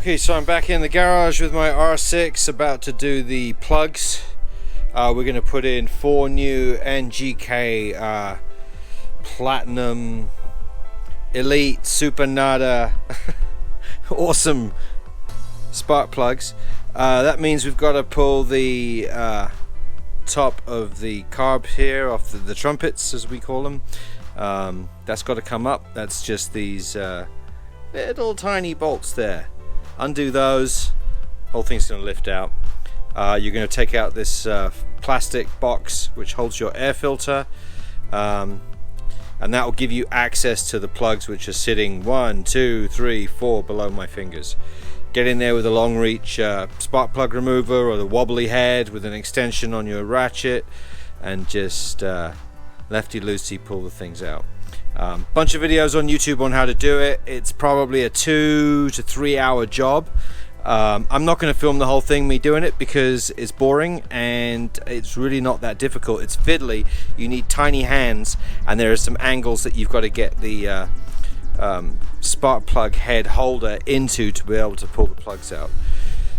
Okay, so I'm back in the garage with my R6 about to do the plugs. We're going to put in 4 new NGK Platinum Elite Super Nada awesome spark plugs. That means we've got to pull the top of the carbs here off the trumpets, as we call them. That's got to come up. That's just these little tiny bolts there. Undo those, whole thing's going to lift out. You're going to take out this plastic box which holds your air filter, and that will give you access to the plugs which are sitting 1, 2, 3, 4 below my fingers. Get in there with a long reach spark plug remover or the wobbly head with an extension on your ratchet, and just lefty loosey pull the things out. Bunch of videos on YouTube on how to do it. It's probably a 2 to 3 hour job. I'm not going to film the whole thing me doing it because it's boring and it's really not that difficult. It's fiddly. You need tiny hands, and there are some angles that you've got to get the spark plug head holder into to be able to pull the plugs out.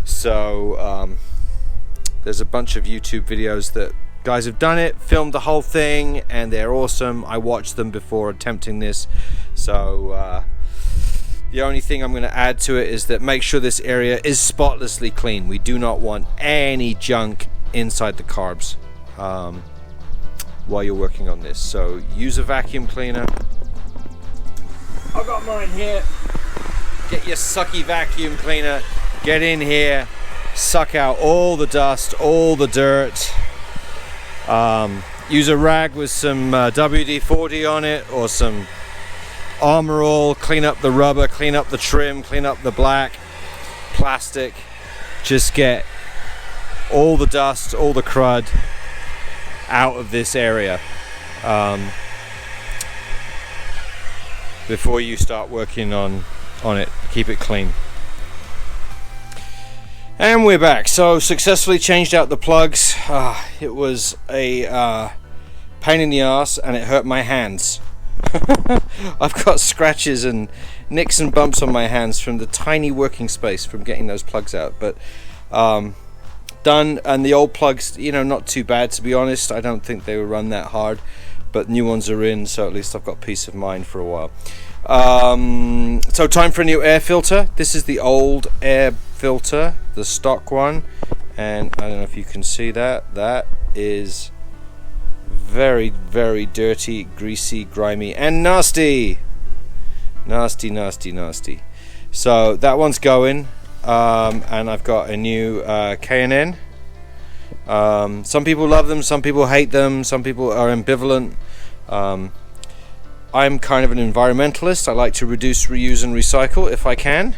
So there's a bunch of YouTube videos that guys have done it, filmed the whole thing, and they're awesome. I watched them before attempting this. So the only thing I'm going to add to it is that make sure this area is spotlessly clean. We do not want any junk inside the carbs while you're working on this. So use a vacuum cleaner. I've got mine here. Get your sucky vacuum cleaner, get in here, suck out all the dust, all the dirt. Use a rag with some WD-40 on it, or some Armor All. Clean up the rubber, clean up the trim, clean up the black plastic. Just get all the dust, all the crud out of this area before you start working on it. Keep it clean. And we're back. So successfully changed out the plugs. It was a pain in the ass, and it hurt my hands. I've got scratches and nicks and bumps on my hands from the tiny working space from getting those plugs out. But done, and the old plugs, you know, not too bad, to be honest. I don't think they will run that hard, but new ones are in, so at least I've got peace of mind for a while. So time for a new air filter. This is the old air filter, the stock one, and I don't know if you can see that. That is very, very dirty, greasy, grimy, and nasty. Nasty, nasty, nasty. So that one's going, and I've got a new K&N. Some people love them, some people hate them, some people are ambivalent. I'm kind of an environmentalist. I like to reduce, reuse, and recycle if I can.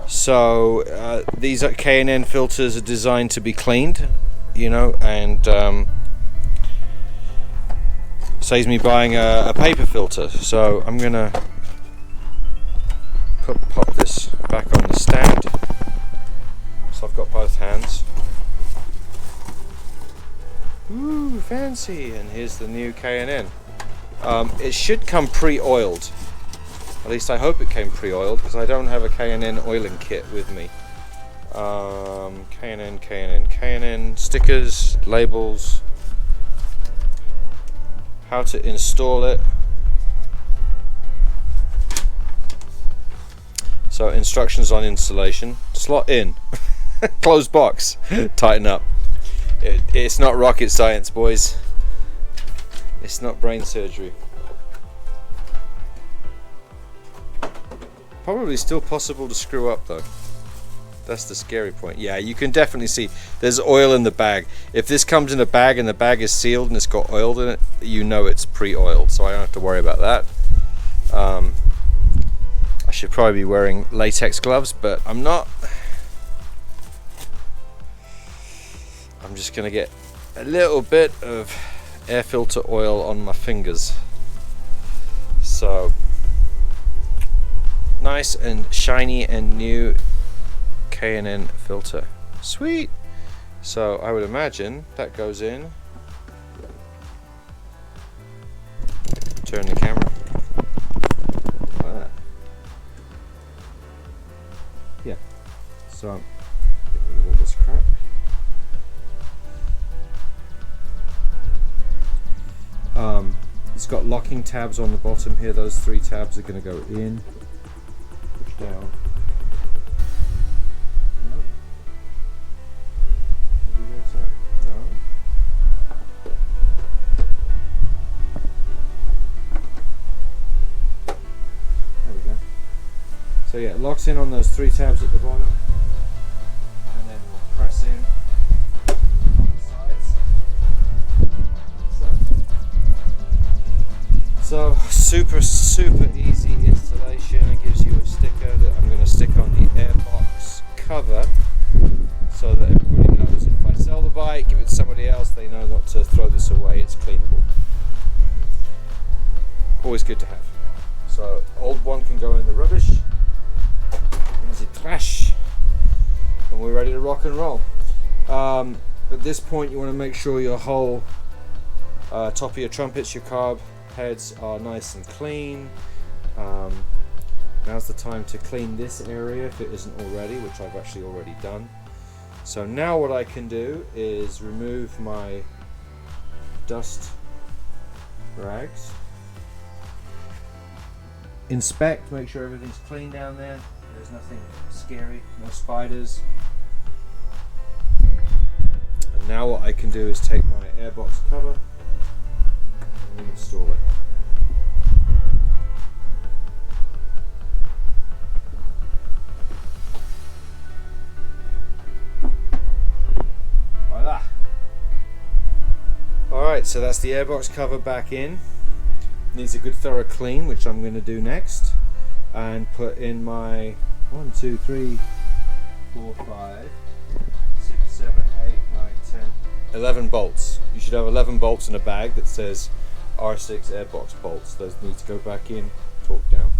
So these K&N filters are designed to be cleaned, you know, and saves me buying a paper filter. So I'm gonna pop this back on the stand. So I've got both hands. Ooh, fancy! And here's the new K&N. It should come pre-oiled. At least I hope it came pre-oiled, because I don't have a K&N oiling kit with me. K&N, stickers, labels, how to install it. So instructions on installation. Slot in. Close box. Tighten up. It's not rocket science, boys. It's not brain surgery. Probably still possible to screw up though. That's the scary point. Yeah, you can definitely see there's oil in the bag. If this comes in a bag and the bag is sealed and it's got oil in it, you know it's pre-oiled, so I don't have to worry about that. I should probably be wearing latex gloves, but I'm not. I'm just gonna get a little bit of air filter oil on my fingers. So nice and shiny and new K&N filter. Sweet. So I would imagine that goes in. Turn the camera. Like that. Yeah. So get rid of all this crap. It's got locking tabs on the bottom here. Those 3 tabs are going to go in, push down. No. No. There we go. So yeah, it locks in on those 3 tabs at the bottom, and then we'll press in on the sides. So super easy installation. It gives you a sticker that I'm going to stick on the airbox cover so that everybody knows if I sell the bike, give it to somebody else, they know not to throw this away, it's cleanable. Always good to have. So old one can go in the rubbish, in the trash, and we're ready to rock and roll. At this point you want to make sure your whole top of your trumpets, your carb heads are nice and clean. Now's the time to clean this area if it isn't already, which I've actually already done. So now what I can do is remove my dust rags, inspect, make sure everything's clean down there, there's nothing scary, no spiders. And now what I can do is take my airbox cover and install it. Voila! Alright, so that's the airbox cover back in. Needs a good thorough clean, which I'm going to do next, and put in my 1, 2, 3, 4, 5, 6, 7, 8, 9, 10, 11 bolts. You should have 11 bolts in a bag that says R6 airbox bolts. Those need to go back in, torque down.